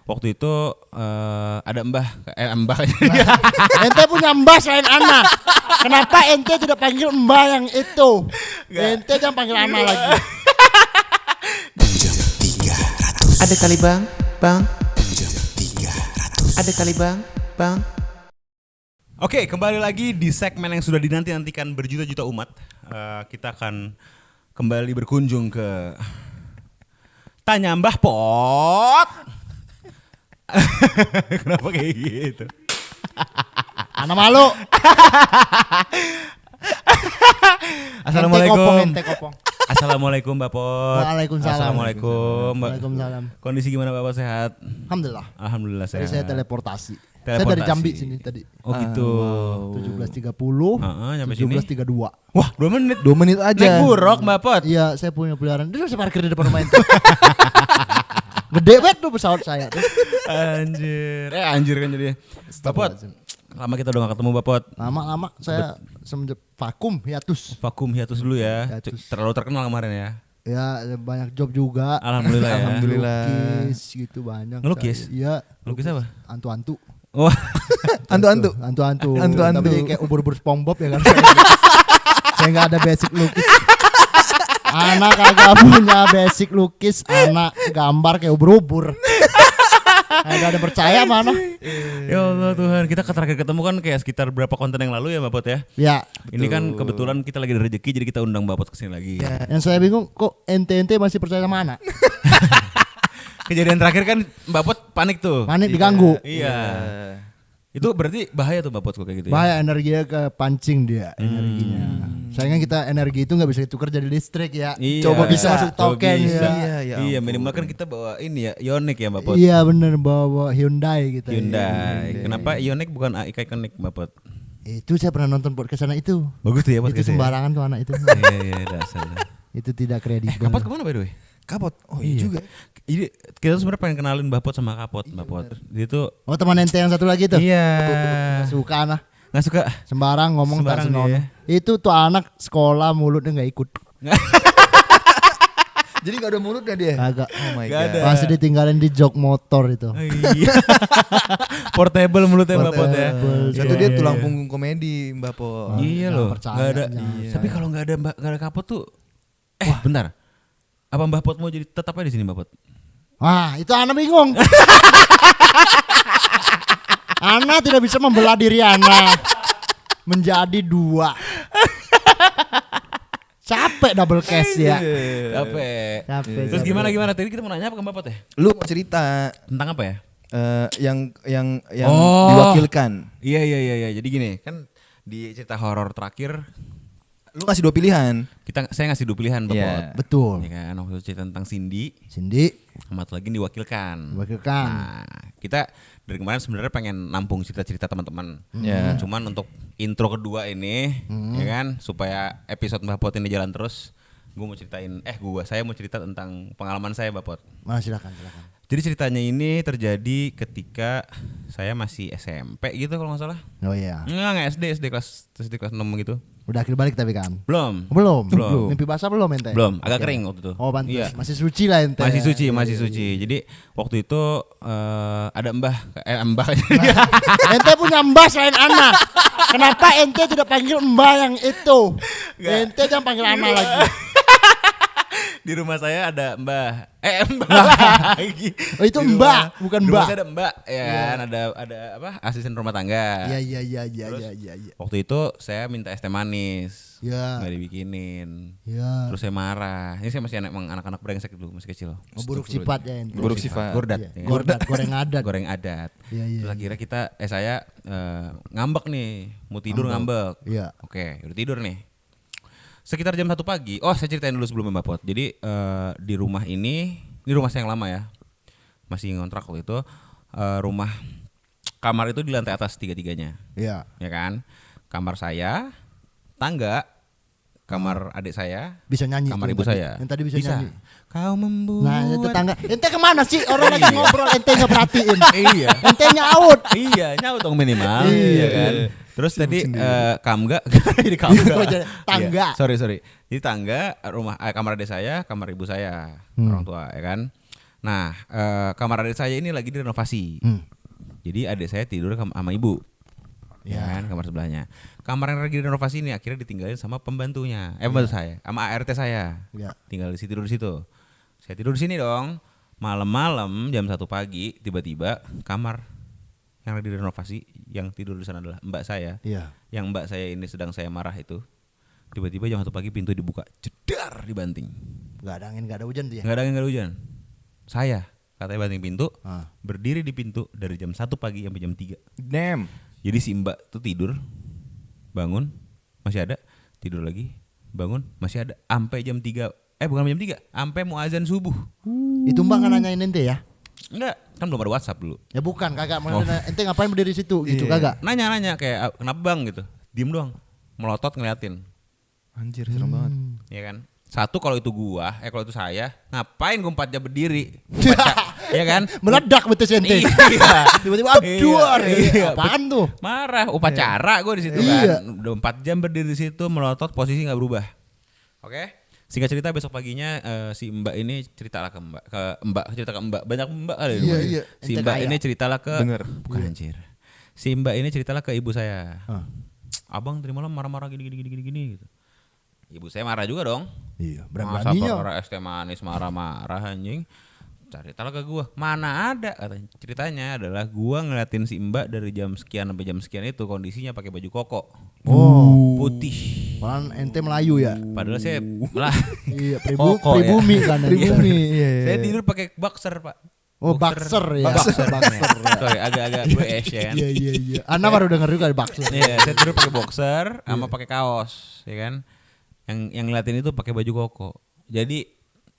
waktu itu ada mbah Ente punya mbah selain Ana. Kenapa ente tidak panggil mbah yang itu? Ente jangan panggil Ana lagi. Ada kali bang. Ada kali bang. Oke, kembali lagi di segmen yang sudah dinanti-nantikan berjuta-juta umat. Kita akan kembali berkunjung ke Tanya Mbah Pot. Kenapa kayak gitu? Ana malu. Assalamualaikum. Ente kopong. Assalamualaikum Mbak Pot. Waalaikumsalam. Assalamualaikum. Waalaikumsalam. Kondisi gimana Bapak, sehat? Alhamdulillah. Alhamdulillah Tadi sehat. saya teleportasi. Saya dari Jambi sini tadi. Oh gitu. 17.30. Nyampe sini. 17.32. Wah, 2 menit. 2 menit aja. Naik buruk Mbak Pot. Iya, saya punya peliharaan. Dulu saya parkir di depan rumah ente. Gede banget tuh pesawat saya tuh. Anjir kan jadi. Mbak Pot. Lama kita udah gak ketemu Mbak Pot. Lama-lama saya semenjak vakum hiatus. Vakum hiatus dulu ya. Hiatus. Terlalu terkenal kemarin ya. Ya banyak job juga. Alhamdulillah ya. Alhamdulillah. Lukis gitu banyak. Ngelukis? Iya. Lukis apa? Antu-antu. Wah. Antu-antu. Antu-antu. Antu-antu. Tapi kayak ubur-ubur SpongeBob ya kan. Saya nggak ada basic lukis. Anak kagak punya basic lukis. Anak gambar kayak ubur-ubur. Nggak ada percaya mana? Ya Allah Tuhan, kita terakhir ketemu kan kayak sekitar berapa konten yang lalu ya Mbak Pot ya. Ya. Ini kan kebetulan kita lagi ada rezeki jadi kita undang Mbak Pot kesini lagi. Yang saya bingung kok ente masih percaya sama anak? Kejadian terakhir kan Mbak Pot panik tuh. Panik diganggu. Iya. Itu berarti bahaya tuh Mbak Pot kok kayak gitu ya. Bahaya energinya ke pancing dia energinya. Sayangnya kita energi itu nggak bisa ditukar jadi listrik ya. Iya. Coba bisa masuk Coba token bisa. ya. Iya, minimal kan kita bawa ini ya, Ioniq ya Mbak Pot. Iya bener bawa Hyundai kita. Hyundai. Kenapa Ioniq bukan Iconic Mbak Pot? Itu saya pernah nonton podcast anak itu. Bagus tuh ya Itu podcastnya. sembarangan tuh anak itu. Iya, dasar. Itu tidak kredibel. Kapot kemana by the way? Kapot. Oh iya juga. Jadi kita tuh sebenarnya pengen kenalin Mbak Pot sama Kapot, Mbak Pot. Dia tuh Oh teman ente yang satu lagi tuh. iya. Suka anak. Nggak suka. Sembarang ngomong Sembarang tak senonoh. dia. Itu tuh anak sekolah mulutnya nggak ikut. Jadi gak ada mulutnya dia. Agak. Oh my Gak god. ada. Pasti ditinggalin di jok motor itu. Iya. Portable mulutnya Mbak Pot ya. Satu Iya, dia iya, tulang iya. punggung komedi Mbak Po. Iya Jangan loh. percaya, Nggak ada. jangan percaya. Tapi kalau nggak ada Kapot tuh, bentar. Apa Mbak Pot mau jadi tetap aja di sini Mbak Pot? Wah itu Ana bingung. Ana tidak bisa membelah diri Ana menjadi dua. Capek double cash ya. Capek. Capek. Terus gimana? Tadi kita mau nanya apa ke Mbak Pot ya? Lu mau cerita Tentang apa ya? yang Oh. diwakilkan. Iya. Jadi gini, kan di cerita horor terakhir Lu ngasih 2 pilihan. saya ngasih 2 pilihan Mbak Iya. Pot. Betul. Ya kan, waktu itu cerita tentang Cindy Cindy sama satu lagi diwakilkan. wakilkan. Nah, kita dari kemarin sebenarnya pengen nampung cerita-cerita teman-teman. Ya. Cuman untuk intro kedua ini, ya kan, supaya episode Mbak Pot ini jalan terus, saya mau cerita tentang pengalaman saya Mbak Pot. Mana silakan. Jadi ceritanya ini terjadi ketika saya masih SMP gitu kalau nggak salah. Oh iya. Nggak SD kelas 6 gitu. Udah akhir balik tapi kan. Belum. Belum. Belum. Mimpi basah belum ente? Belum, agak Oke. kering waktu itu. Oh pantas. Iya. Masih suci lah ente. Masih suci, Iya, masih iya, suci. Jadi waktu itu ada mbah. Ente punya mbah selain Ana. Kenapa ente tidak panggil mbah yang itu? Ente jangan panggil Ana lagi. Di rumah saya ada mbah. Mbah lagi. Oh itu Di mbak, rumah- bukan di rumah mbak. saya ada mbak, ya kan, ada apa? Asisten rumah tangga. Iya. Terus, Iya. Waktu itu saya minta es teh manis. Iya. Nggak dibikinin. Iya. Terus saya marah. Ini saya masih emang anak-anak brengsek dulu, masih kecil. Oh, buruk sifat ya ente. Buruk sifat. Gordat. Iya. ya kan? Gordat, goreng adat. Goreng adat. Iya. Terus akhirnya saya ngambek nih, mau tidur ngambek. Iya. Oke, udah tidur nih. Sekitar jam 1 pagi. Oh, saya ceritain dulu sebelumnya Mbak Pot. Jadi di rumah ini rumah saya yang lama ya. Masih ngontrak waktu itu. Rumah kamar itu di lantai atas 3-3-nya. Iya. Ya kan? Kamar saya, tangga, kamar adik saya, Bisa nyanyi. kamar tuh ibu yang tadi. saya. Yang tadi bisa nyanyi. Kau membuat. Nah, itu tetangga. Ente kemana sih? Orang lagi ngobrol, ente nggak perhatiin. Iya. Ente nyaut. Iya, nyaut dong minimal. Iya. Iya kan? Terus tadi kamga jadi Kok jadi tangga? Sorry. Jadi tangga rumah kamar adik saya, kamar ibu saya, orang tua ya kan. Nah, kamar adik saya ini lagi direnovasi. Jadi adik saya tidur sama ibu. Ya kan, kamar sebelahnya. Kamar yang lagi direnovasi ini akhirnya ditinggalin sama pembantunya. Pembantu saya, sama ART saya. Ya. Tinggal tidur di situ. Saya tidur di sini dong. Malam-malam jam 1 pagi tiba-tiba kamar yang lagi direnovasi yang tidur di sana adalah mbak saya. Iya. Yang mbak saya ini sedang saya marah itu. Tiba-tiba jam 1 pagi pintu dibuka, jedar dibanting. Gak ada angin, gak ada hujan dia. Nggak ada angin, nggak ada hujan. Saya katanya banting pintu, Ah. berdiri di pintu dari jam 1 pagi sampai jam 3. Damn. Jadi si mbak tuh tidur, bangun, masih ada, tidur lagi, bangun, masih ada, sampai jam 3. Bukan jam 3, sampai mau azan subuh. Itu Mbak nggak nanyain ente ya? Enggak, kan belum ada WhatsApp dulu. Ya bukan, kagak. Oh. Ente ngapain berdiri situ gitu, kagak? Nanya-nanya kayak kenapa bang gitu, diem doang, melotot ngeliatin, Anjir, serem banget. ya kan. Satu kalau itu gua, kalau itu saya, ngapain gua 4 jam berdiri, Gua baca, ya kan. Meledak betul si ente. Iya. Tiba-tiba aduh, Iya. apaan tuh? Marah, upacara gue di situ Iya. kan. Udah 4 jam berdiri di situ melotot, posisi nggak berubah. Oke. Singkat cerita besok paginya si Mbak ini ceritalah ke Mbak. Banyak Mbak kali di rumah ini. Iya. Si Ente Mbak kaya. ini ceritalah ke Bener. bukan anjir. Si Mbak ini ceritalah ke ibu saya. Ah. Abang tadi malam marah-marah gini gitu. Ibu saya marah juga dong. Iya, Masa berani-beraninya. perkara es teh manis marah-marah anjing. Ceritalah ke gua. Mana ada katanya. Ceritanya adalah gua ngeliatin si Mbak dari jam sekian sampai jam sekian itu kondisinya pakai baju koko. Oh, Putih. malah ente Melayu ya? Padahal saya malah Iya, Koko ya. pribumi kan. ente. Pribumi, iya. saya tidur pakai boxer, Pak. Oh, boxer ya. Boxer. Boxer. Sorry, agak British ya kan. Iya. Anda baru denger juga boxer. Iya, saya tidur pakai boxer sama pakai kaos, ya kan. Yang ngeliatin itu pakai baju koko. Jadi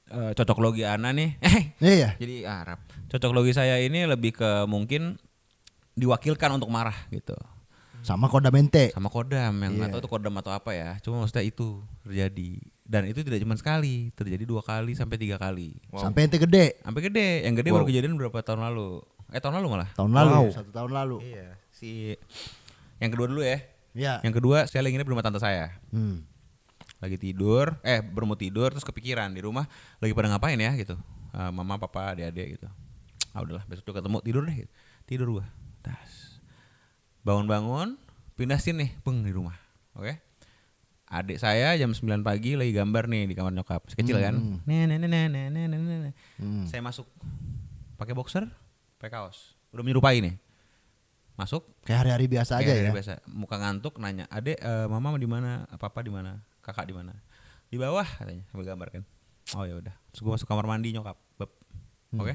cocok logi Ana nih. Iya. Jadi Arab. Cocok logi saya ini lebih ke mungkin diwakilkan untuk marah gitu. Sama kodam ente. Sama kodam yang nggak Iya. tahu itu kodam atau apa ya. Cuma maksudnya itu terjadi. Dan itu tidak cuma sekali, terjadi 2 kali sampai 3 kali. Sampai ente gede. Sampai gede. Yang gede baru kejadian berapa tahun lalu? Tahun lalu malah. Tahun lalu, Wow. 1 tahun lalu. Iya. Yang kedua dulu ya. Iya. Yang kedua saya lagi nginep di rumah tante saya. Lagi tidur, baru mau tidur terus kepikiran di rumah lagi pada ngapain ya gitu. Mama, papa, adik-adik gitu. Udahlah besok tuh ketemu tidur deh. Gitu. Tidur gua. Tas. Bangun-bangun, pindah sini nih, di rumah. Oke. Adik saya jam 9 pagi lagi gambar nih di kamar nyokap. Masih kecil kan. Saya masuk pakai boxer, pakai kaos. Udah menyerupai nih. Masuk Kayak hari-hari biasa aja kayak ya. dari biasa. Muka ngantuk nanya, "Adek, mama di mana? Papa di mana? Kakak di mana?" Di bawah katanya, sambil gambar kan. Oh ya udah. Terus gue masuk kamar mandi nyokap. Beb. Oke.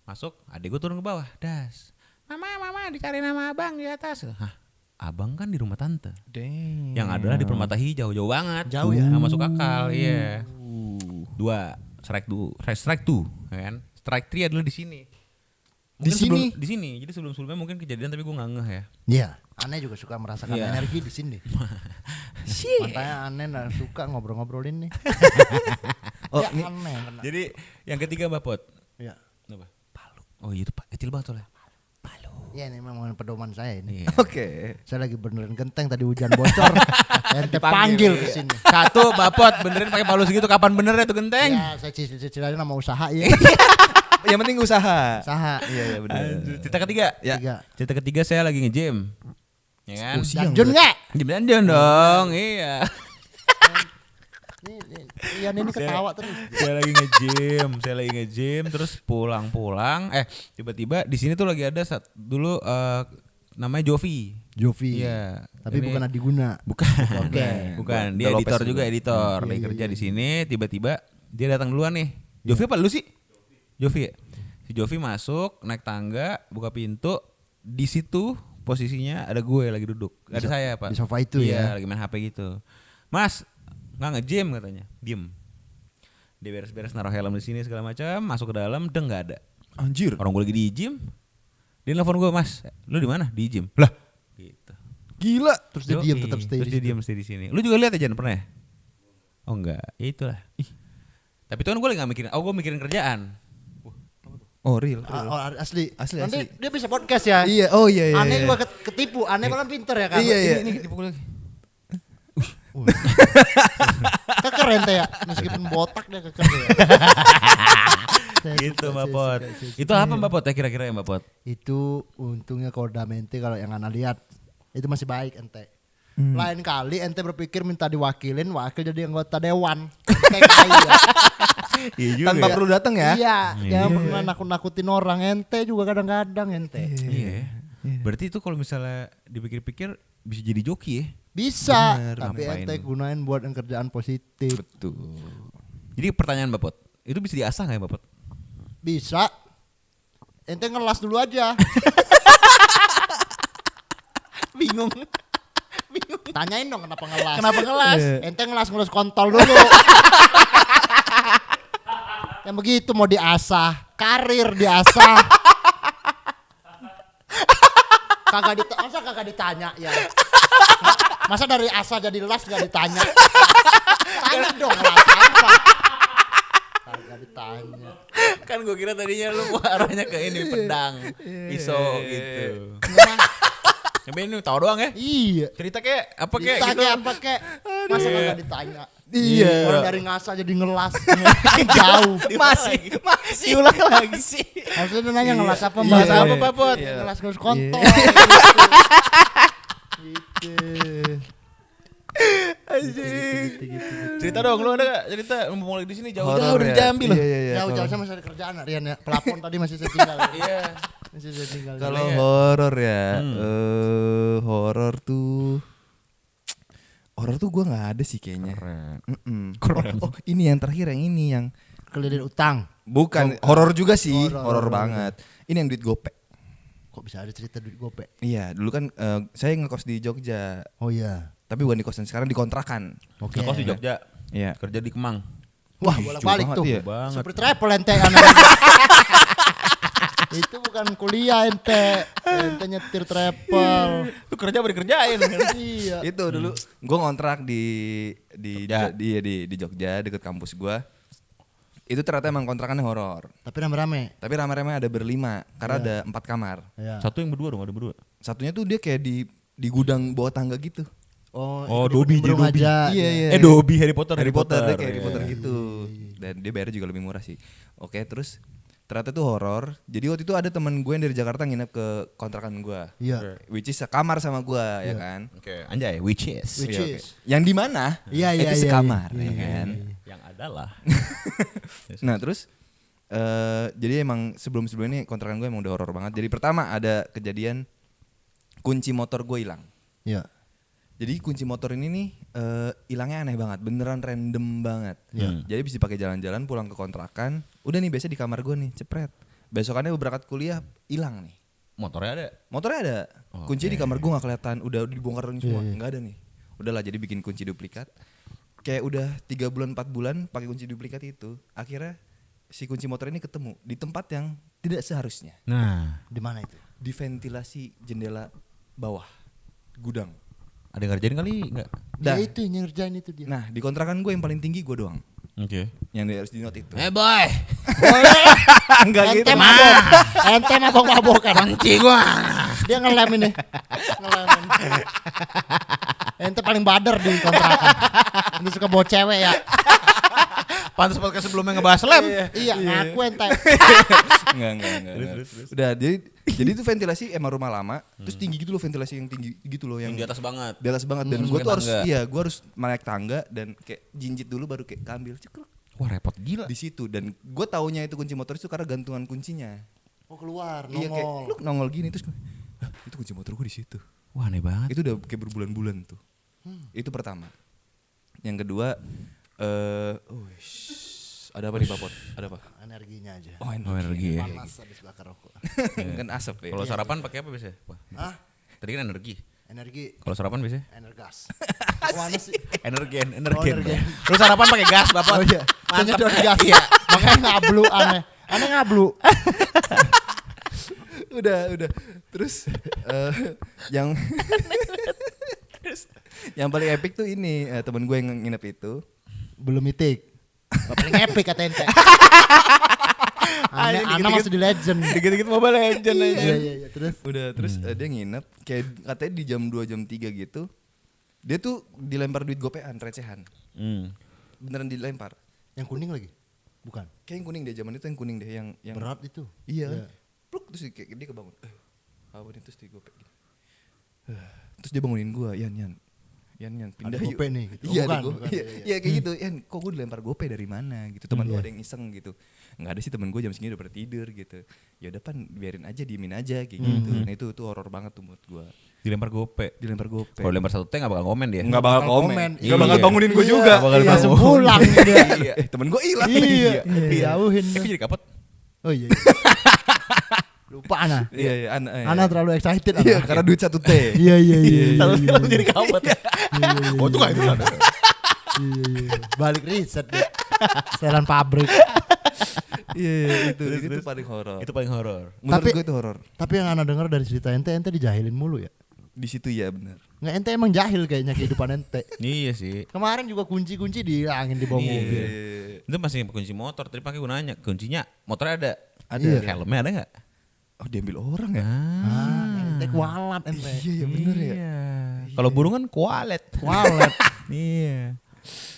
Masuk, adik gue turun ke bawah. Das. Mama, dicari nama abang di atas. Hah? Abang kan di rumah tante. Damn. Yang adalah di Permata Hijau, jauh banget. Jauh ya? Nggak masuk akal, iya. 2, strike 2, ya kan? Strike 3 adalah di sini. Di sini? Di sini. Jadi sebelum-sebelumnya mungkin kejadian tapi gue nggak ngeh ya. Iya. Aneh juga suka merasakan Iya. energi di sini. Makanya aneh nggak suka ngobrol-ngobrolin nih. Oh, Ya, ini aneh. kena. Jadi yang ketiga Mbak Pot. Iya. Apa? Palu. Oh iya itu Pak, kecil banget soalnya. Iya ini memang pedoman saya ini. Iya. oke. Saya lagi benerin genteng tadi hujan bocor. Ente panggil ke sini. Satu Mbak Pot benerin pakai palu segitu kapan benernya tuh genteng? Ya, saya cicil-cicilin nama usaha ya. Yang penting usaha. Usaha. Iya benar. Cerita ketiga. Ya. Tiga. Cerita ketiga saya lagi nge-gym. Ya kan? Danjun nggak? Gym dong, iya. Ian ini ketawa terus. Saya lagi nge-gym terus pulang-pulang tiba-tiba di sini tuh lagi ada dulu namanya Jovi. Jovi. Iya. Tapi Ini- bukan Adiguna. Bukan. Oke. Bukan, The dia Lopez editor juga. juga, editor. Iya, Lagi iya, kerja iya. di sini, tiba-tiba dia datang duluan nih. Jovi apa lu sih? Jovi ya? Si Jovi masuk, naik tangga, buka pintu. Di situ posisinya ada gue lagi duduk. Ada saya, Pak. di sofa itu iya, ya? lagi main HP gitu. Mas, nggak nge-gym katanya. Diem. Dia beres-beres naruh helm di sini segala macam, masuk ke dalam, nggak ada. Anjir. Orang gue lagi di gym. Dia nelfon gue, "Mas, lu di mana?" "Di gym." Lah, gitu. Gila. Terus dia diam tetap stay Terus di dia situ. diam stay di sini. Lu juga lihat aja pernah ya? Oh enggak, ya itulah. Ih. Tapi itu kan gue lagi gak mikirin, gue mikirin kerjaan. Oh real. Asli. Asli, Nanti asli. dia bisa podcast ya. Iya. Oh iya iya. Aneh iya. gua ketipu. Aneh kan pinter ya kan. Iya, iya. Ini dipukul lagi. Keker ente ya. Meskipun botak dia keker ya. Gitu suka, Mbak saya Pot. suka, saya Itu apa Mbak Pot ya kira-kira ya Mbak Pot? Itu untungnya Kodam ente kalau yang ana lihat itu masih baik ente. Lain kali ente berpikir minta diwakilin, wakil jadi anggota dewan. Ente kaya. Iya Tanpa perlu datang ya. Iya, jangan pernah nakut-nakutin orang ente juga kadang-kadang ente. Iya. Berarti itu kalau misalnya dipikir-pikir bisa jadi joki ya? Bisa, Bener, tapi ngapain? ente gunain buat yang kerjaan positif. Betul. Jadi pertanyaan Mbak Pot, itu bisa diasah nggak ya Mbak Pot? Bisa. Ente ngelas dulu aja. Bingung. Tanyain dong kenapa ngelas. Kenapa ngelas? Ente ngelas kontol dulu. Yang begitu mau diasah, karir diasah. Masa kagak ditanya ya. Masa dari asa jadi las gak ditanya. Tanya dong las apa. Kagak ditanya. Kan gue kira tadinya lu mau arahnya ke ini pedang, pisau gitu. Tapi ini tahu doang ya? Iya. Cerita kayak apa kayak Ditanya gitu. apa kek? Masa kagak ditanya. Iya. Orang dari ngasa jadi ngelas. Jauh. Masih ulang lagi sih. Harusnya nanya ngelas apa Iya. mbak? Ngelas apa, Pak Pot? Iya. Ngelas kontol. Gitu. Cerita dong, lu ada gak cerita mulai di sini jauh-jauh Horor dari ya. Jambi loh. Iya, iya, iya. Jauh-jauh Kalau- saya masih ada kerjaan Rian ya. Pelapon tadi masih saya tinggal. Iya. Masih saya tinggal. Kalau Iya. horor ya, horor tuh gue nggak ada sih kayaknya. Keren. Oh, ini yang terakhir yang ini yang Kelilin utang. bukan horor juga sih, Horor. horor banget. Ini yang duit gopek. Kok bisa ada cerita duit gope? Iya, dulu kan saya ngekos di Jogja, Oh iya. tapi bukan di kosan sekarang di kontrakan. Oke. Ngekos di Jogja, Iya. kerja di Kemang. Wah, Lucu bolak-balik banget tuh. iya. Banget. Seperti travel ente anak. Itu bukan kuliah ente. Ente nyetir travel. Lu kerja apa dikerjain? Iya. Itu dulu gue ngontrak di Jogja. di Jogja deket kampus gue. Itu ternyata emang kontrakannya horor. Tapi rame-rame. Tapi rame-rame ada berlima karena ada 4 kamar. Iya. Satu yang berdua dong, ada berdua. Satunya tuh dia kayak di gudang bawah tangga gitu. Oh, Dobby, ikut nimbrung Dobby. aja. Iya, iya. Dobby Harry Potter. Harry Potter dia kayak Harry Iya. Potter gitu. Dan dia bayarnya juga lebih murah sih. Oke, terus ternyata tuh horor. Jadi waktu itu ada teman gue yang dari Jakarta nginep ke kontrakan gue. Iya. Which is sekamar sama gue ya kan. Oke, anjay, which is. Which Iya, is. oke. Yang di mana? Iya, iya, Itu iya, sekamar iya, ya iya, kan. Yang adalah. Nah, terus jadi emang sebelum ini kontrakan gue emang udah horor banget. Jadi pertama ada kejadian kunci motor gue hilang. Iya. Jadi kunci motor ini nih hilangnya aneh banget, beneran random banget. Iya. Jadi bisa pakai jalan-jalan pulang ke kontrakan. Udah nih biasa di kamar gue nih, cepret. Besokannya gue berangkat kuliah hilang nih. Motornya ada. Motornya ada. Kunci di kamar gue nggak kelihatan. Udah dibongkar semua, Iya, iya. nggak ada nih. Udahlah jadi bikin kunci duplikat. Kayak udah 3 bulan 4 bulan pakai kunci duplikat itu. Akhirnya si kunci motor ini ketemu di tempat yang tidak seharusnya. Nah, Di mana itu? Di ventilasi jendela bawah gudang. ada yang ngerjain kali enggak? Dah. Ya itu yang ngerjain itu dia. Nah di kontrakan gue yang paling tinggi gue doang. Oke. Yang dia harus di note itu. Boy, Enggak gitu. Ente mabok. Ente mabok-mabokan. kunci gua. Dia ngelem ini. Ngelemin. Ente paling bader di kontrakan. Ini suka bawa cewek ya. Pantas podcast sebelumnya ngebahas lem. Iya, ngaku ente. Enggak. Udah jadi itu ventilasi emang rumah lama, terus tinggi gitu loh ventilasi yang tinggi gitu loh yang Yang di atas banget. di atas banget dan Harus gue pakai tuh harus tangga. gue harus naik tangga dan kayak jinjit dulu baru kayak keambil cekrek Wah, repot gila. di situ dan gue taunya itu kunci motor itu karena gantungan kuncinya. Oh keluar, Iya kayak nongol. lu nongol gini terus "Hah, itu kunci motor gue di situ. Wah, aneh banget. Itu udah kayak berbulan-bulan tuh. Itu pertama. Yang kedua ada apa nih Papot? Ada apa? Energinya aja. Oh, energi ya. Panas habis bakar rokok. Kan asap ya. Kalau sarapan pakai apa biasanya? Wah, Hah? tadi kan energi. Energi. Kalau sarapan biasanya? Energas. Mana sih? Energen. energen. Lu sarapan pakai gas, Bapak. Oh iya. Penyedot gas. Iya. Makanya ngablu aneh. Aneh ngablu. udah. Terus yang yang paling epic tuh ini temen gue yang nginep itu. Belum mitik. Paling epic kata ente. Aneh, dikit-dikit. Ana masih di legend. Dikit-dikit Mobile Legend aja. Iya, terus. Udah terus dia nginep kayak katanya di jam 2 jam 3 gitu. Dia tuh dilempar duit gopean recehan. Hmm. Beneran dilempar. Yang kuning lagi. Bukan. Kayak yang kuning deh, zaman itu yang kuning deh, yang Berat itu. Iya kan? Iya. Pluk, terus kayak dia kebangun. Apa nih, terus dia gopek gini. Terus dia bangunin gua, Yan pindah Ada yuk. gope nih gitu. Iya, Bukan, ada gope. bukan, Iya, iya. iya kayak gitu. Yan, kok gua dilempar gope dari mana gitu. Teman gua Iya. ada yang iseng gitu. Enggak ada sih, teman gua jam segini udah pada tidur gitu. Ya udah pan, biarin aja, diemin aja kayak gitu. Nah itu horor banget tuh menurut gua. Dilempar gope. Dilempar gope. Kalau dilempar satu tank gak bakal komen dia. Enggak bakal komen. komen. Enggak bakal Iya. bangunin gua Iya, juga. Nggak bakal langsung bangun. pulang dia. Iya. Temen gua hilang. Iya, dijauhin. Kok jadi kapot? Oh iya. Lupa Ana. Iya, Ana terlalu excited Iya, Ana. karena duit 1 T. Iya. Lalu jadi kapot. Oh itu gak itu kan. Iya. Balik riset deh. Setelan pabrik. Iya, itu paling horor. Itu paling horor. Menurut Tapi- gua itu horor. Tapi yang Ana dengar dari cerita ente dijahilin mulu ya. Di situ ya benar. Nggak, ente emang jahil kayaknya kehidupan ente. Iya sih. Kemarin juga kunci-kunci dihilangin di bawah Iya. mobil. Itu masih kunci motor. Tadi pakai gunanya. Kuncinya motornya ada. Iya. Helmnya ada nggak? Oh, diambil orang ya? Ente kualat ente. Iya, bener ya. Iya. Kalau burung kan kualet. Kualat. Iya.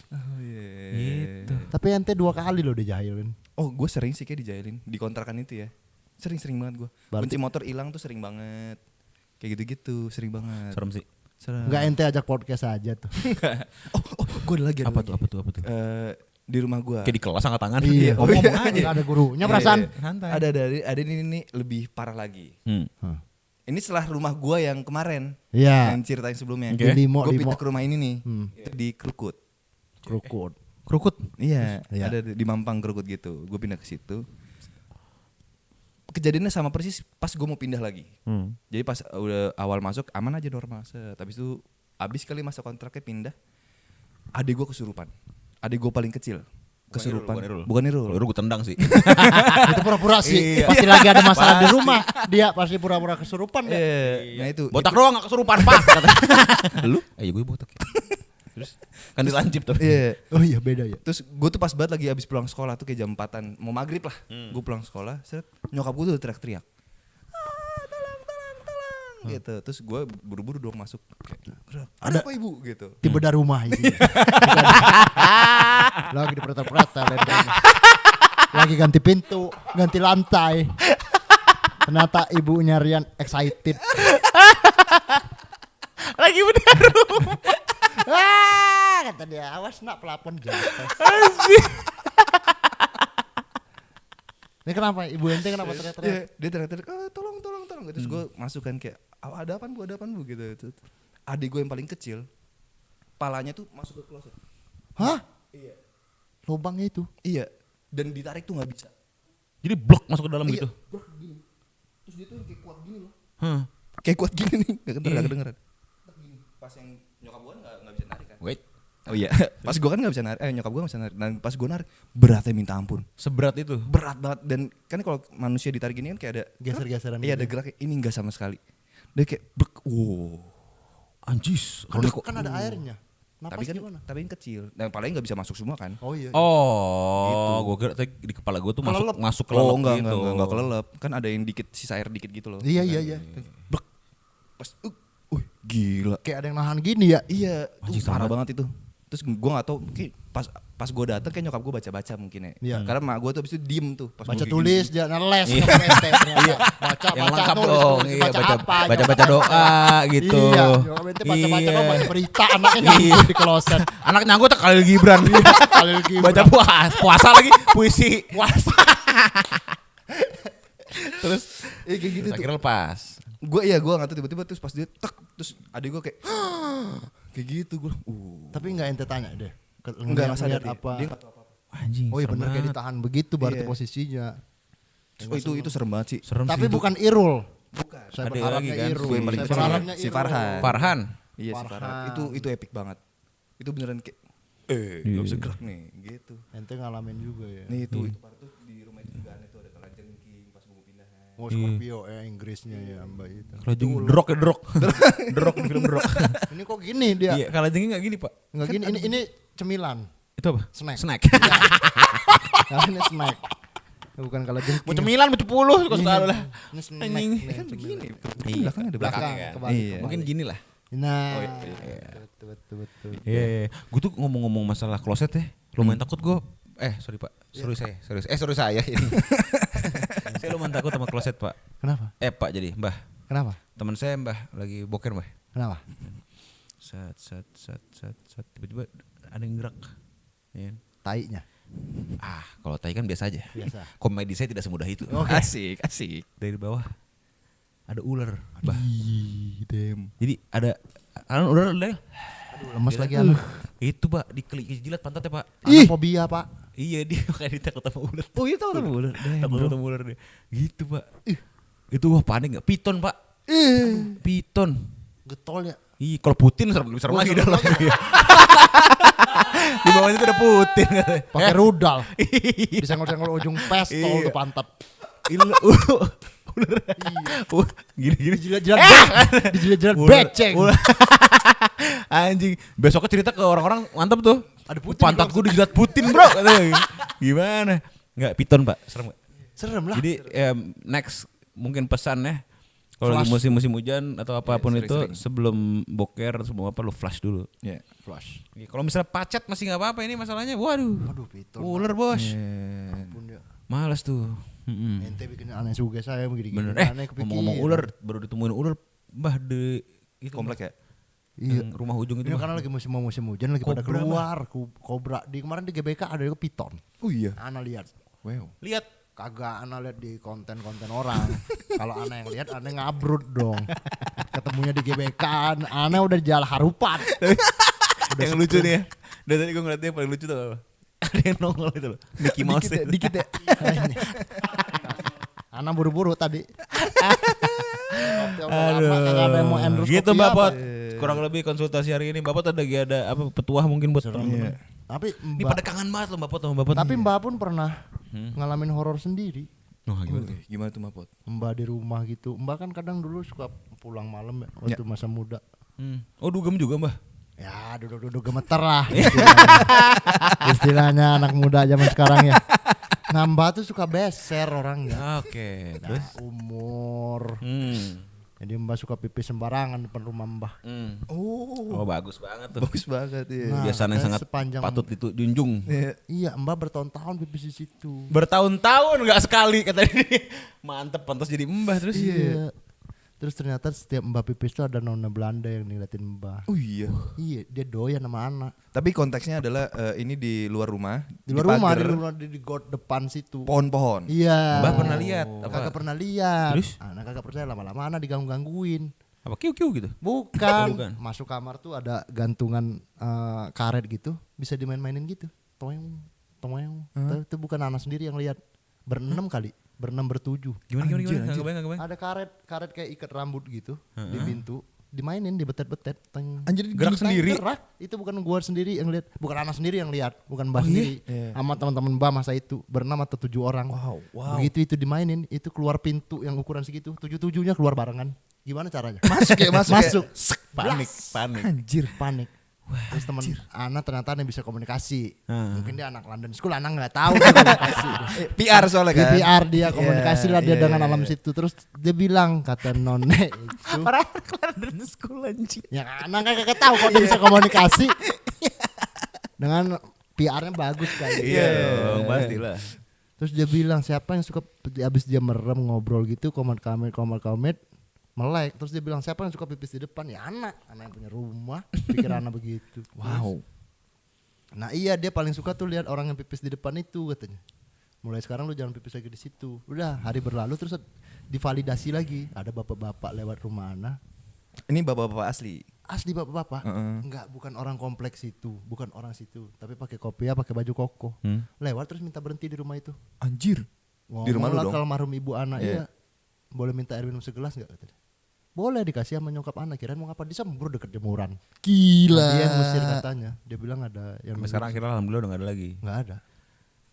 Oh iya. Gitu. Tapi ente 2 kali loh dijahilin. Oh, gue sering sih kayak dijailin di kontrakan itu ya. Sering banget gue. Berarti- Kunci motor hilang tuh sering banget. Kayak gitu-gitu, sering banget. Serem sih. Serem. Enggak, ente ajak podcast aja tuh. Oh, gue ada lagi. Apa tuh? Di rumah gue. Kayak di kelas angkat tangan. Iya, Oh, ngomong iya. aja nggak ada gurunya perasaan. Santai. Ada ini lebih parah lagi. Hmm. Ini setelah rumah gue yang kemarin. Iya. Yang ceritain sebelumnya. Oke. Limo. Gue pindah ke rumah ini nih. Hmm. Itu di Krukut. Krukut. Krukut. Iya, Iya. ada di Mampang Krukut gitu. Gue pindah ke situ. Kejadiannya sama persis pas gue mau pindah lagi. Jadi pas udah awal masuk aman aja normal. Tapi itu abis kali masa kontraknya pindah. Adik gue kesurupan. Adik gue paling kecil kesurupan. Bukan Irul. Kalau Irul gue tendang sih. Itu pura-pura sih. Pasti lagi ada masalah di rumah. Dia pasti pura-pura kesurupan. Nah itu. Botak doang gak kesurupan, Pak. Lu? Iya gue botak. Terus kan dilancip tapi. Iya. Oh iya, beda ya. Terus gue tuh pas banget lagi abis pulang sekolah tuh kayak jam 4-an, mau maghrib lah. Gue pulang sekolah, nyokap gue tuh udah teriak-teriak. Tolong. Gitu. Terus gue buru-buru dong masuk. Kayak, ada apa ibu? Gitu. Di bedah rumah ini. Lagi di perata-perata. Lagi ganti pintu, ganti lantai. Ternyata ibunya Rian excited. Lagi benar. Kata dia, awas nak pelapon jatuh. Ini kenapa? Ibu ente kenapa teriak-teriak? Iya, dia teriak-teriak, tolong. Terus gue masuk kan kayak, ada apaan bu gitu. Adik gue yang paling kecil, palanya tuh masuk ke kloset. Hah? Iya. Lubangnya itu? Iya. Dan ditarik tuh nggak bisa. Jadi blok masuk ke dalam Iya, gitu. bro, gini. Terus dia tuh kayak kuat gini loh. Hah. Kayak kuat gini nih, nggak Iya. kedengeran. Gini. Pas yang nyokap gue nggak bisa narik kan. Wait. Oh iya, pas gue kan nggak bisa narik, nyokap gue nggak bisa narik. Dan pas gue narik, beratnya minta ampun. Seberat itu. Berat banget. Dan kan kalau manusia ditarik gini kan kayak ada Geser-geseran Iya gitu. ada gerak. Ini nggak sama sekali. Dia kayak brek, wow. Anjis. Kan ada airnya. Tapi Napas kan gimana? tapi kan kecil. Dan palanya nggak bisa masuk semua kan. Oh iya. Oh, gue kira tadi di kepala gue tuh Kelelep. masuk ke Oh lelep gitu. enggak kelelep. Kan ada yang dikit sisa air dikit gitu loh. Iya. Brek. Pas gila. Kayak ada yang nahan gini ya. Iya, Anjing, parah sama. banget itu. Terus gue gak tau, pas gue dateng kayak nyokap gue baca-baca mungkin ya. Iya. Karena mak gue tuh abis itu diem tuh. Pas Baca gua kayak tulis gini. dia neles nggak ST ternyata. Baca Yang baca lengkap tulis, dong. tulis, Iya, baca apa? baca doa gitu. Iya, nyokap ente baca-baca Iya. baca berita anaknya nyangkut di kloset. Anaknya gue tak Khalil Gibran. Khalil Gibran. Baca puasa lagi, puisi. Puasa. Terus Kayak gitu tuh. akhirnya lepas. Gue gak tau tiba-tiba terus pas dia tek. Terus adik gue kayak kayak gitu gue. Tapi nggak ente tanya deh. Enggak sadar ngeliat dia. Dia nggak tahu apa-apa. Anjing. Oh iya serem benar kayak banget. ditahan begitu berarti Iya. posisinya. Oh itu serem banget sih. Serem Tapi sih itu. bukan Irul. Bukan. Saya Ada berharapnya lagi kan, Irul. gue yang paling Saya kecil. berharapnya Si Irul. Farhan. Farhan. Iya si Farhan. Farhan. Itu epic banget. Itu beneran kayak Iya. gak bisa gerak nih gitu. Ente ngalamin juga ya. Nih itu part tuh di rumah itu juga aneh tuh ada kalajengking pas gue mau pindahan. Oh Scorpio ya Inggrisnya ya Mbak itu. Kalau jeng drok ya drok. Drok di film drok. Ini kok gini dia? Iya, kalau jengnya enggak gini, Pak. Enggak gini. Ini cemilan. Itu apa? Snack. Snack. Nah, ini snack. Bukan kalau jengking. Mau cemilan, mau 10, suka suka lu lah. Ini snack. Anjing. nih, Kan cemilan. begini. Iya, Belakangnya ada belakang, belakang. kebalik, Iya. kebalik. Mungkin gini lah. Nah, Oh, iya. betul. Iya, gue tuh ngomong-ngomong masalah kloset ya, lumayan takut gue. Sorry Pak, sorry saya ini. Saya lumayan takut sama kloset Pak. Kenapa? Pak jadi Mbah. Kenapa? Teman saya Mbah lagi boker Mbah. Kenapa? Set. Tiba-tiba ada yang gerak. Ya. Tainya. Kalau tai kan biasa aja. Biasa. Komedi saya tidak semudah itu. Asik. Dari bawah ada ular, Mbah. Dem. Jadi ada ular ada. Aduh, lemes lagi anak. Itu Pak, jilat pantatnya Pak. Anak fobia, Pak. Iya dia kayak ditakut sama ular. Oh iya tahu ular. Takut sama ular dia. Gitu Pak. Itu wah panik nggak? Piton Pak. Piton. Getol ya. Ih, kalau Putin serem lagi dalam. Di bawahnya itu ada Putin katanya. Pakai rudal. Disenggol-senggol ujung pistol Iya. tuh pantat. Ular. Gini. Dijilat-jilat beceng. Anjing. Besoknya cerita ke orang-orang mantap tuh. Ada Putin Pantat gue dijilat Putin bro. Katanya. Gimana? Enggak, Piton Pak. Serem gak? Serem lah. Jadi next mungkin pesan ya. Kalau lagi musim hujan atau apapun sering-sering. itu sebelum boker atau sebelum apa lu flash dulu. Ya, flush. Kalau misalnya pacet masih nggak apa-apa ini masalahnya. Waduh. Aduh, Piton. Ular bos. Pun dia. Males tuh. Ente bikin aneh juga saya begini. Bener. Aneh kepikiran. Ngomong-ngomong ular baru ditemuin ular Mbah de itu Komplek ya? Iya. yang rumah ujung itu. Ini Mbah. karena lagi musim hujan lagi pada Kobra, keluar. Kobra di kemarin di GBK ada juga piton. Oh iya. Ana lihat. Wow. Lihat Kagak Ana lihat di konten-konten orang. Kalau Ana yang lihat Ana ngabrut dong. Ketemunya di GBK, Ana udah jalan harupat. yang lucu nih ya. Dan tadi gue ngeliatnya yang paling lucu tuh apa? Ada yang nongol itu loh. Mickey Mouse. Dikit ya. Ana buru-buru tadi. Kagak ada yang mau endorse Gitu kopi Mbak apa. Pot. Kurang lebih konsultasi hari ini. Mbak Pot lagi ada apa petuah mungkin buat teman-teman. Tapi Ini Mbak, pada kangen banget loh Mbak Pot sama Mbak Pot. tapi Mbak pun pernah ngalamin horor sendiri. Wah, gimana tuh? Gimana tuh Mapot? Mbak di rumah gitu. Mbak kan kadang dulu suka pulang malam ya waktu masa muda. Oh dugem juga Mbah. Ya duduk-duduk gemeter lah istilahnya anak muda zaman sekarang ya. Nah Mbak tuh suka beser orangnya. Oke. Nah, Terus? umur. Jadi Mbak suka pipis sembarangan depan rumah Mbah. Oh bagus banget tuh. Bagus banget ya. Nah, Kebiasaan yang saya sangat sepanjang- patut dijunjung. Iya Mbak bertahun-tahun pipis di situ. Bertahun-tahun nggak sekali kata dia. Mantep pantas jadi Mbah terus. Iya. Terus ternyata setiap Mbak pipis tuh ada nona Belanda yang ngeliatin Mbah. Oh iya. Iya dia doyan sama anak. Tapi konteksnya adalah ini di luar rumah. Di luar rumah, pagar, di got depan situ. pohon-pohon. Iya. Mbah pernah lihat apa? Kagak pernah lihat. Terus? Anak kagak percaya lama-lama anak diganggu-gangguin. Apa kiu-kiu gitu? Bukan. Bukan. Masuk kamar tuh ada gantungan karet gitu, bisa dimain-mainin gitu. Toeng. Itu bukan anak sendiri yang lihat. Berenam kali, bertujuh. Gimana? Nggak kebayang. Ada karet kayak ikat rambut gitu di pintu, dimainin, dibetet-betet. Teng. Anjir Gerak sendiri. Gerak. Itu bukan gua sendiri yang lihat, bukan anak sendiri yang lihat, bukan Mbah sendiri. Sama teman-teman Mbah masa itu berenam atau 7 orang. Wow. Begitu itu dimainin, itu keluar pintu yang ukuran segitu, 7-7-nya keluar barengan. Gimana caranya? Masuk ya, masuk. Panik. Anjir. Panik. Terus teman Ana ternyata yang bisa komunikasi. Ah. Mungkin dia anak London School, Ana nggak tahu dia komunikasi. PR soalnya kan. PR dia komunikasi lah dia Iya, dengan iya, alam iya. situ. Terus dia bilang kata none itu. Orang London School anjing. Ya Ana kagak tahu kok dia bisa komunikasi. Dengan PR-nya bagus kan. Iya dong, pastilah. Terus dia bilang siapa yang suka abis dia merem ngobrol gitu komat kamit melek. Terus dia bilang siapa yang suka pipis di depan? Ya anak yang punya rumah. Pikir anak begitu. Wow. Nah iya dia paling suka tuh lihat orang yang pipis di depan itu katanya. Mulai sekarang lu jangan pipis lagi di situ. Udah hari berlalu terus divalidasi lagi. Ada bapak-bapak lewat rumah anak. Ini bapak-bapak asli. Asli bapak-bapak. Enggak, bukan orang kompleks itu, bukan orang situ, tapi pakai kopiah, pakai baju koko. Lewat terus minta berhenti di rumah itu. Anjir. Di rumah lu Ngomong lah dong? kalau marhum ibu anak, Iya. iya. Boleh minta air minum segelas enggak katanya. Boleh dikasih sama nyokap anak, kirain mau ngapa disembur deket jemuran. Gila. Dia yang ngusir katanya. Dia bilang ada yang Sampai sekarang akhirnya alhamdulillah udah gak ada lagi. enggak ada.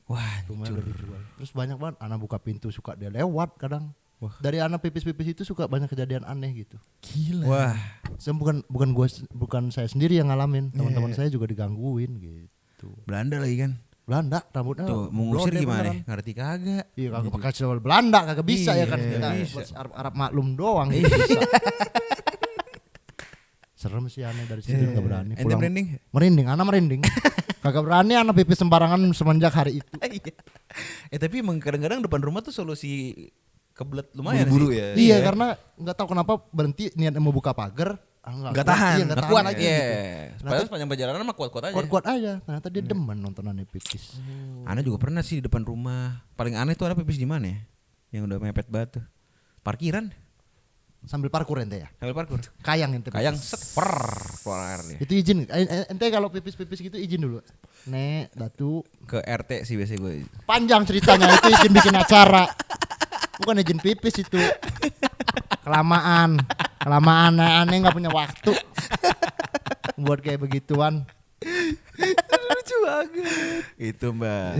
Wah, Rumahnya udah dijual. Terus banyak banget anak buka pintu suka dia lewat kadang. Wah. Dari anak pipis-pipis itu suka banyak kejadian aneh gitu. Gila. wah. Saya bukan saya sendiri yang ngalamin, teman-teman saya juga digangguin gitu. Belanda lagi kan. Belanda rambutnya Tuh, mengusir blonde gimana? beneran. Ngerti kagak? Iya kagak pakai soal Belanda kagak bisa Iya, ya kan kita bisa. Arab maklum doang bisa. Serem sih aneh dari situ nggak berani. Ente merinding? Merinding, anak merinding. Kagak berani anak pipis sembarangan semenjak hari itu. Iya. Tapi emang kadang-kadang depan rumah tuh solusi kebelet lumayan Buru-buru sih. ya. Iya, karena nggak tahu kenapa berhenti niat mau buka pagar. Nggak tahan. Iya, nggak Nggak tahan kuat aja. aja. Gitu. Padahal sepanjang perjalanan mah kuat-kuat aja. Kuat-kuat aja. Ternyata dia demen nontonan pipis. Ana juga pernah sih di depan rumah. Paling aneh tuh ada pipis di mana ya? Yang udah mepet banget tuh. Parkiran. Sambil parkur ente ya. Sambil parkur. Kayang ente. Kayang pipis. set per keluar air dia. Itu izin. Ente kalau pipis-pipis gitu izin dulu. Nek, datu. Ke RT sih biasanya gue. Panjang ceritanya itu izin bikin acara. Bukan izin pipis itu. Kelamaan aneh nggak punya waktu buat kayak begituan. Lucu banget. Itu Mbak.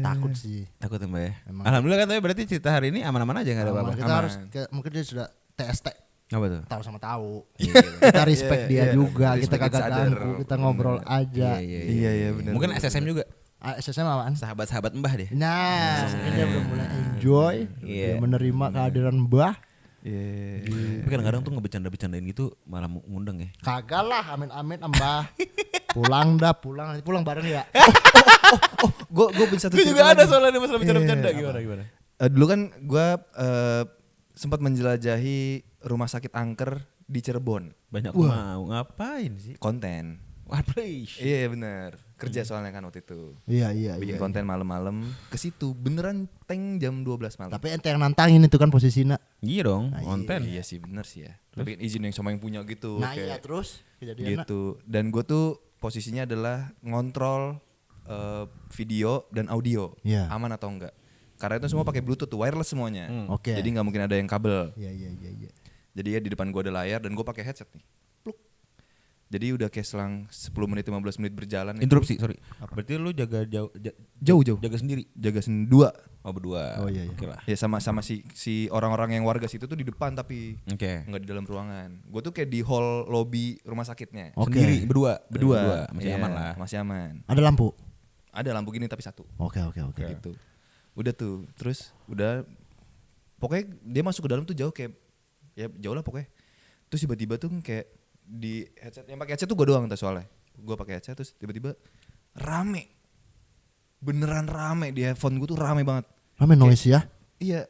Takut sih. Takut ya Mbak ya. Emang. Alhamdulillah kan tapi berarti cerita hari ini aman-aman aja nggak ada apa-apa. Kita harus mungkin dia sudah TST. Apa tuh? Tahu sama tahu. Kita respect dia juga. Kita Respect kagak sadar. ganggu. Kita ngobrol aja. Iya benar. Mungkin SSM juga. SSM apaan? Sahabat-sahabat Mbah deh. Nah, mungkin dia belum mulai enjoy. Iya. Dia menerima kehadiran Mbah. Iya. Tapi kadang-kadang tuh ngebercanda-bercandain gitu malah ngundang ya. Kagak lah, amin-amin Mbah. Pulang nanti pulang bareng ya. Gue bisa satu Itu cerita juga ada lagi. soalnya masalah bercanda-bercanda gimana. Dulu kan gue sempat menjelajahi rumah sakit angker di Cirebon. Banyak mau ngapain sih? Konten. Waduh. Iya benar. Kerja soalnya kan waktu itu. Iya. Bikin konten malam-malam ke situ beneran teng jam 12 malam. Tapi ente yang nantangin itu kan posisinya. Iya dong, Nah, konten. Iya sih bener sih ya. Tapi izin yang sama yang punya gitu. Nah kayak iya terus kejadian. gitu. Dan gue tuh posisinya adalah ngontrol video dan audio. Iya. Aman atau enggak. Karena itu semua pakai Bluetooth tuh, wireless semuanya. Oke. Jadi nggak mungkin ada yang kabel. Iya. Jadi ya di depan gue ada layar dan gue pakai headset nih. Pluk. Jadi udah kayak selang 10 menit 15 menit berjalan. Interupsi, sorry. Berarti lu jaga jauh. Jauh. Jaga sendiri. Jaga dua. Oh berdua. Oh, iya. Oke lah. Ya sama si orang-orang yang warga situ tuh di depan tapi Oke. nggak di dalam ruangan. Gue tuh kayak di hall lobby rumah sakitnya. Oke. Sendiri berdua. Masih Iya, aman lah. Masih aman. Ada lampu. Ada lampu gini tapi satu. Oke. Gitu. Udah tuh, terus udah pokoknya dia masuk ke dalam tuh jauh kayak ya jauh lah pokoknya. Terus tiba-tiba tuh kayak di headset yang pakai headset tuh gue doang tuh soalnya. Gue pakai headset terus tiba-tiba rame. Beneran rame di headphone gue tuh rame banget. Rame noise ya. Iya,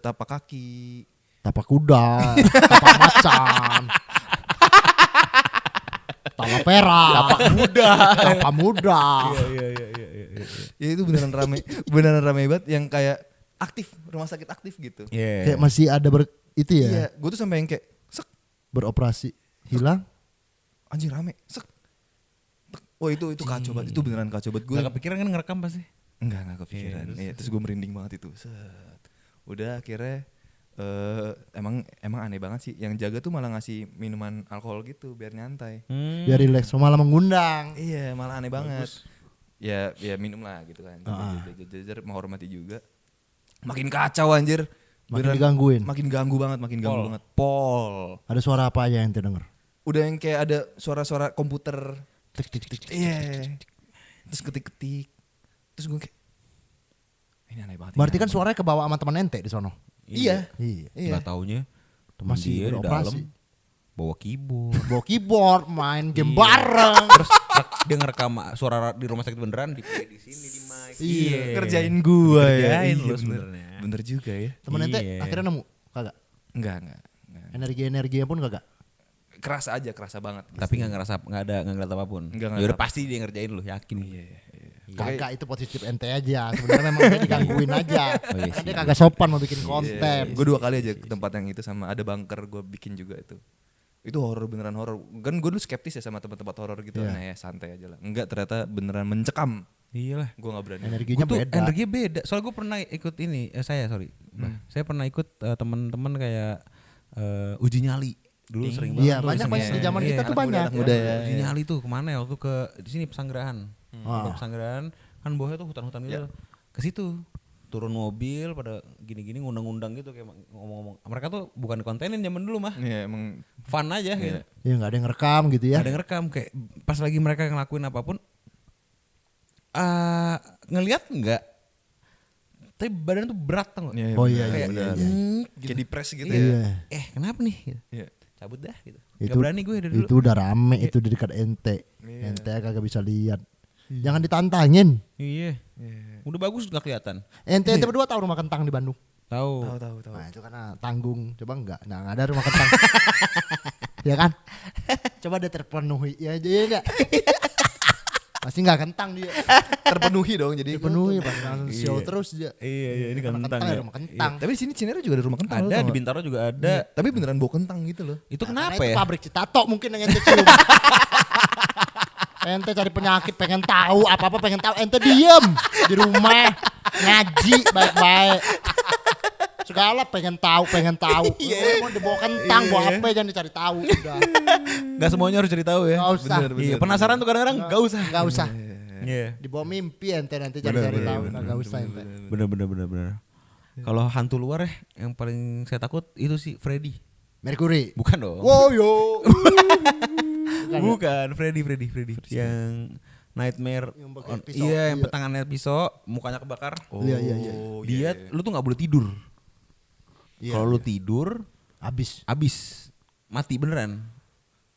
tapak kaki. Tapak kuda, tapak macan. Tapak perak. Tapak muda. Iya. Ya itu beneran rame, beneran rame banget yang kayak aktif, rumah sakit aktif gitu. Iya. Kayak masih ada itu ya. Iya, gue tuh sampai yang kayak sek, Beroperasi. Hilang. anjing rame, sek. Tek. Wah itu kacau banget, itu beneran kacau banget. Gue Gak kepikiran kan ngerekam pasti. enggak kepikiran. Iya, Terus gue merinding banget itu. Set. Udah akhirnya emang aneh banget sih. Yang jaga tuh malah ngasih minuman alkohol gitu biar nyantai. Biar relax. Malah mengundang. Iya, malah aneh banget. Ya minum lah gitu kan. Jajar menghormati juga. Makin kacau anjir. Makin digangguin. Makin ganggu banget. Pol. Ada suara apa aja yang terdengar? Udah yang kayak ada suara-suara komputer. Tik tik tik. Iya. Terus ketik-ketik. Terus gue kayak ini aneh banget. Berarti kan suaranya kebawa sama teman ente di sono. Iya. Iya. Gak taunya teman Masih dia di beroperasi. dalam bawa keyboard. Bawa keyboard, main game Iya. bareng. Terus dia ngerekam suara di rumah sakit beneran di sini di mic. Iya. Kerjain gua ya. Kerjain Iya, lu bener. sebenarnya. Bener juga ya. Temen ente Iya. akhirnya nemu? Kagak. Enggak. Energi-energinya pun kagak. Kerasa banget. Tapi nggak ada ngeliat apapun. Nggak Ya udah apa-apa. pasti dia ngerjain lu, yakin. Iya. Kagak, itu positif ente aja. Sebenarnya memang dia digangguin aja. Oh, iya Kan sih. dia kagak sopan mau bikin konten. Gue 2 kali aja ke tempat yang itu sama ada bunker gue bikin juga itu. Itu horor beneran horor. Kan gue dulu skeptis ya sama tempat-tempat horor gitu. Iya. Nah ya santai aja lah. Enggak ternyata beneran mencekam. Iyalah. Gue nggak berani. Energinya Gua tuh beda. energinya beda. Soalnya gue pernah ikut ini, saya pernah ikut teman-teman kayak uji nyali. Dulu sering banget. Iya, tuh banyak iseng-iseng. di zaman Iya, kita tuh anak banyak. anak muda ya. Uji nyali tuh kemana ya? Waktu ke di sini Pesanggerahan. Ke Pesanggerahan kan bawahnya tuh hutan-hutan gitu. Ke situ turun mobil pada gini-gini ngundang-undang gitu kayak ngomong-ngomong. Mereka tuh bukan kontenin zaman dulu mah. Iya emang. Fun aja gitu. Ya nggak ada yang rekam gitu ya. Ada yang rekam kayak pas lagi mereka ngelakuin apapun ngelihat enggak tapi badan tuh berat tau nggak? Oh iya, Kayak, iya. Kayak di press gitu Iya. ya. kenapa nih gitu. Iya. Cabut dah gitu. Itu Gak berani gue dari dulu. Itu udah rame itu di dekat ente. Ente kagak bisa lihat. Jangan ditantangin. Iya. Udah bagus nggak kelihatan. Ente berdua tahu rumah kentang di Bandung? Tahu. Tahu. Nah itu karena tanggung. Coba enggak. Nah nggak ada rumah kentang. Ya kan? Coba dia terpenuhi. Ya enggak. Pasti nggak kentang dia. Terpenuhi dong jadi. Terpenuhi pas show terus dia. Iya, ini Rumah kentang. ya, Ya. rumah kentang. Tapi di sini Cinere juga ada rumah kentang. Ada di Bintaro juga ada. Tapi beneran bau kentang gitu loh. Itu Nah, kenapa karena ya? itu pabrik Citato mungkin yang ente cium. Ente cari penyakit pengen tahu apa-apa pengen tahu ente diem di rumah ngaji baik-baik. Segala pengen tahu. Mau dibawa kentang, bawa apa jangan dicari tahu udah. Gak semuanya harus cari tahu ya. Nggak usah. Iya, penasaran tuh kadang-kadang gak usah. Enggak usah. Iya. Dibawa mimpi ente nanti cari-cari tahu enggak usah ente. Bener. Kalau hantu luar ya, yang paling saya takut itu sih Freddy. Mercury. Bukan dong. Woyo. Bukan, Freddy. Yang Nightmare. Yang pakai pisau, Iya, yang iya. tangannya pisau, mukanya kebakar. Iya. Dia, lu tuh nggak boleh tidur. Iya, Kalau lu tidur, habis. abis mati beneran.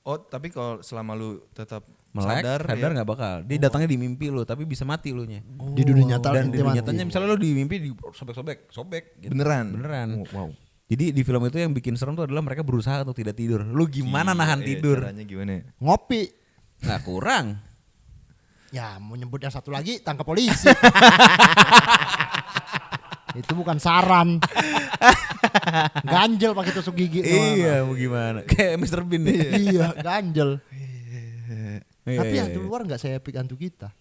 Oh, tapi kalau selama lu tetap Melek, sadar ya. nggak bakal. Dia datangnya di mimpi lu, tapi bisa mati lu nya. Di dunia nyata Dan di ente dunia mati. nyatanya misalnya lu di mimpi di sobek. Gitu. Beneran. Beneran. Wow. Jadi di film itu yang bikin serem tuh adalah mereka berusaha untuk tidak tidur. Lu gimana nahan tidur? Caranya gimana? Ngopi. Nggak kurang. Ya mau nyebut yang satu lagi tangkap polisi. Itu bukan saran. Ganjel pakai tusuk gigi. Iya, mau gimana? Kayak Mr. Bean deh. Iya, ganjel. Iya, Tapi iya, hantu iya. luar nggak saya epic hantu kita.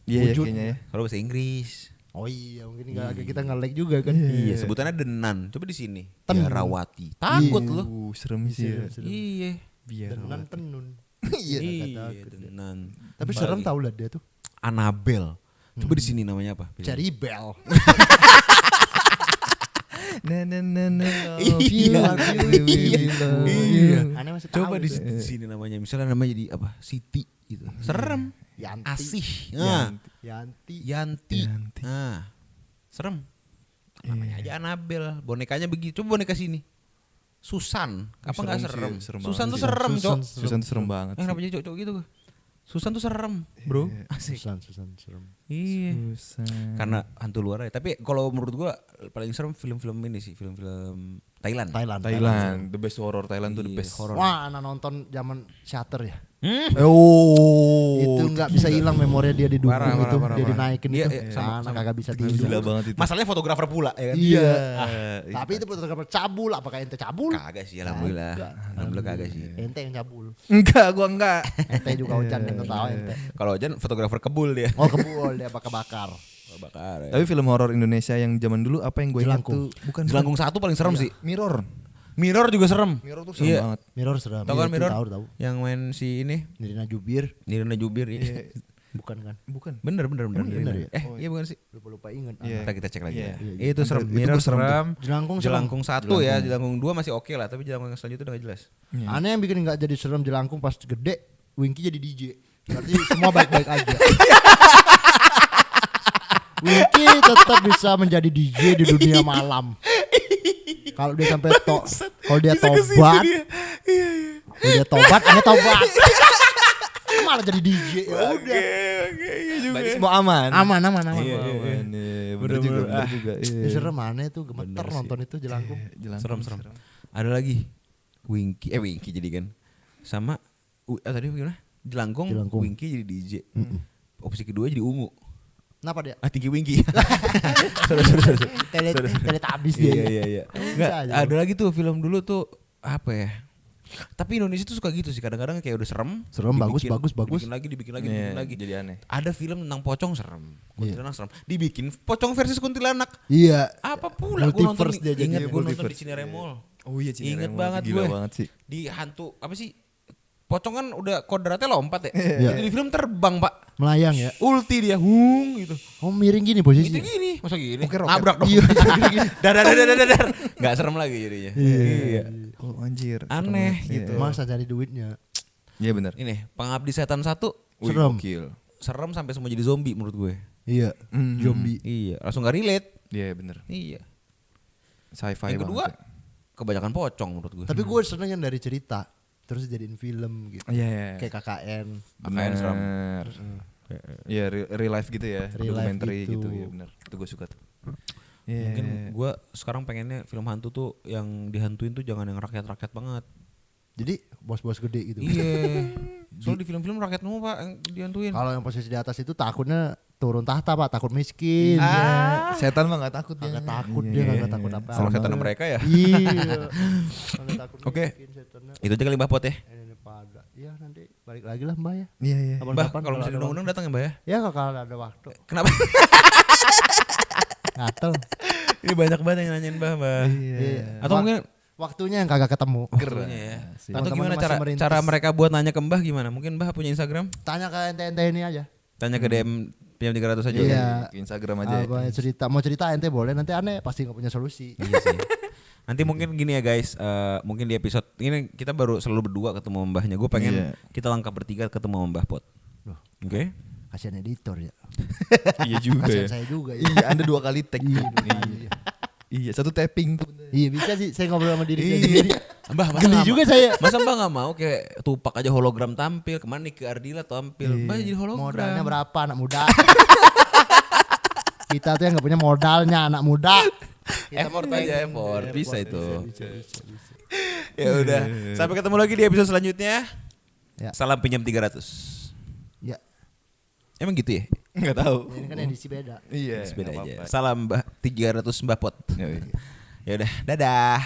Iya Wujud. kayaknya ya. Kalau bahasa Inggris. Oh iya, mungkin nggak kita nge-lag juga kan. Iya, sebutannya denan. Coba di sini. Tenun. Biarawati. Takut lu. Serem sih ya. Iya. Tenan tenun. Iya. Iya, denan. Tapi serem tau lah dia tuh. Annabelle. Coba di sini namanya apa? Cherry Bell. Iya. Iya. Aneh masih tahu. Coba di tuh. sini namanya. Misalnya namanya jadi apa? Siti gitu. Serem. Yanti. Asih. Nah. Yanti. Yanti. Nah. Serem. Namanya aja Annabelle. Bonekanya begitu. Coba boneka sini. Susan. Apa Serem enggak sih, serem? serem Susan banget tuh sih. serem, Cok. Susan tuh serem banget. Kenapa jadi cowok gitu? Susan tuh serem, Bro. Asik. Susan serem. Iya. Susan. Karena hantu luar ya. Tapi kalau menurut gua paling serem film-film ini sih, film-film Thailand. Thailand, the best horror Thailand tuh the Iya, best. horror. Wah, anak nonton zaman Shutter ya. Oh, Itu nggak bisa hilang memori dia di dukung Parah, itu, parah, dia parah. dinaikin Iya, itu. iya, sama- Anak kagak bisa Gila tidur. banget itu. Masalahnya fotografer pula ya kan? Iya. Iya. Tapi itu fotografer cabul, apakah ente cabul? Kagak sih, alhamdulillah. Alhamdulillah kagak sih. Ente yang cabul. Enggak, gua enggak. Ente juga hujan yang ketawa ente. Kalau Jan fotografer kebul dia. Oh kebul dia bakar-bakar. Bakar. Tapi film horor Indonesia yang zaman dulu apa yang gue ingat Jelangkung. tuh bukan Jelangkung 1 paling serem sih. Mirror. Mirror juga serem. Mirror tuh serem Iya. banget. Mirror serem. Tahu kan Iya, itu Mirror? Tahu. Yang main si ini Nirina Jubir, Nirina Jubir. Iya. bukan kan? Bukan. Bener. Emang bener ya? Iya bukan sih. Lupa ingat. Iya. Ntar kita cek lagi Iya. ya. Itu serem. Itu Mirror gua serem tuh. serem. Jelangkung serem. Jelangkung 1 ya, Jelangkung 2 masih oke lah, tapi Jelangkung yang selanjutnya udah gak jelas. Iya. Aneh yang bikin nggak jadi serem Jelangkung pas gede, Winky jadi DJ. Berarti semua baik-baik aja. Winky tetap bisa menjadi DJ di dunia malam. Kalau dia sampai kalau dia tobat, kalau dia tobat, aneh tobat. Malah jadi DJ. Ya udah. iya juga. Berarti semua aman. Aman. Aman, iya, bener juga, bener juga. Ya, serem aneh tuh gemeter nonton itu Jelangkung. Serem. Ada lagi Winky jadi kan. Sama tadi gimana? Jelangkung. Winky jadi DJ. Opsi kedua jadi Ungu. Kenapa dia? Tinggi Winky. Sorry. Teletabis dia. Iya. Bisa Enggak, aja. ada lagi tuh film dulu tuh apa ya? Tapi Indonesia tuh suka gitu sih, kadang-kadang kayak udah serem. Serem, bagus. Dibikin lagi. Jadi aneh. Ada film tentang pocong serem, kuntilanak serem. Dibikin pocong versus kuntilanak. Iya. Apa pula gue nonton Multiverse dia jadi. ingat gue nonton di Multiverse. Cineremol. Oh iya, Ingat Cineremol. banget Gila gue. banget sih. Di hantu apa sih? Pocong kan udah kodratnya lompat ya. Iya. Itu di film terbang, Pak. Melayang ya. Ulti dia, gitu. Oh miring gini Gitu posisinya. gini, masa gini? Roket. Nabrak dong. Iya. Dar. Enggak serem lagi jadinya. Iya. Oh anjir. Aneh serem gitu. banget. Masa cari duitnya. Iya benar. Ini Pengabdi Setan 1 Wih, Serem. gokil. serem sampai semua jadi zombie menurut gue. Iya. Zombie. Iya, langsung gak relate. Iya benar. Iya. Sci-fi Yang kedua, banget. kebanyakan pocong menurut gue. Tapi gue seneng yang dari cerita terus jadiin film gitu. Iya. Kayak KKN. AKN serem. Bener. Iya, real life gitu ya, Real life dokumenter gitu. gitu ya benar. Itu gue suka tuh. Mungkin gue sekarang pengennya film hantu tuh yang dihantuin tuh jangan yang rakyat-rakyat banget. Jadi bos-bos gede gitu. Iya. Soalnya di film-film rakyat semua Pak yang dihantuin. Kalau yang posisi di atas itu takutnya turun tahta Pak, takut miskin. Setan mah nggak takut dia. Kagak takut dia, kagak takut apa. Kalau setan mereka ya. Iya. Kagak takut Oke. miskin setannya. Itu aja kali Mbah Pot ya. Ini pada. Ya nanti balik lagi lah Mbak ya. Iya iya. Mbah kalau misalnya diundang-undang datang ya Mbah ya. Ya kalau ada waktu. Kenapa? Gatel. Ini banyak banget yang nanyain Mbah. Iya. Atau mungkin Waktunya yang kagak ketemu. waktunya ya. Atau Teman-teman gimana masih cara merintis. cara mereka buat nanya ke Mbah gimana? Mungkin Mbah punya Instagram? Tanya ke ente ini aja. Tanya ke DM PM 300 aja. Iya. Ke Instagram aja. Apa cerita mau cerita ente boleh, nanti aneh pasti nggak punya solusi. Iya sih. Nanti mungkin gini ya guys, mungkin di episode ini kita baru selalu berdua ketemu sama Mbahnya. Gue pengen Iya. kita lengkap bertiga ketemu sama Mbah Pot. Loh. Oke? Kasihan editor ya. Iya juga Kasihan ya. saya juga ya. Iya, Anda 2 kali tag. Iya, Iya. Iya, 1 tapping tuh. Iya bisa sih saya ngobrol sama diri saya Iya. sendiri. Mbah, masa Geli nggak juga ma- saya. Masa Mbah nggak mau kayak Tupac aja hologram tampil, kemana nih ke Ardila tampil, Mbah jadi hologram. Modalnya berapa anak muda? Kita tuh yang nggak punya modalnya anak muda. Kita Effort pengen. aja, effort. Bisa itu. Bisa. Ya udah, sampai ketemu lagi di episode selanjutnya. Ya. Salam pinjam 300. Ya, Emang gitu ya? Enggak tahu. ini kan edisi beda. Iya, Beda nggak aja. apa-apa. Salam Mbah 300 Mbah Pot. Iya. Ya udah, dadah.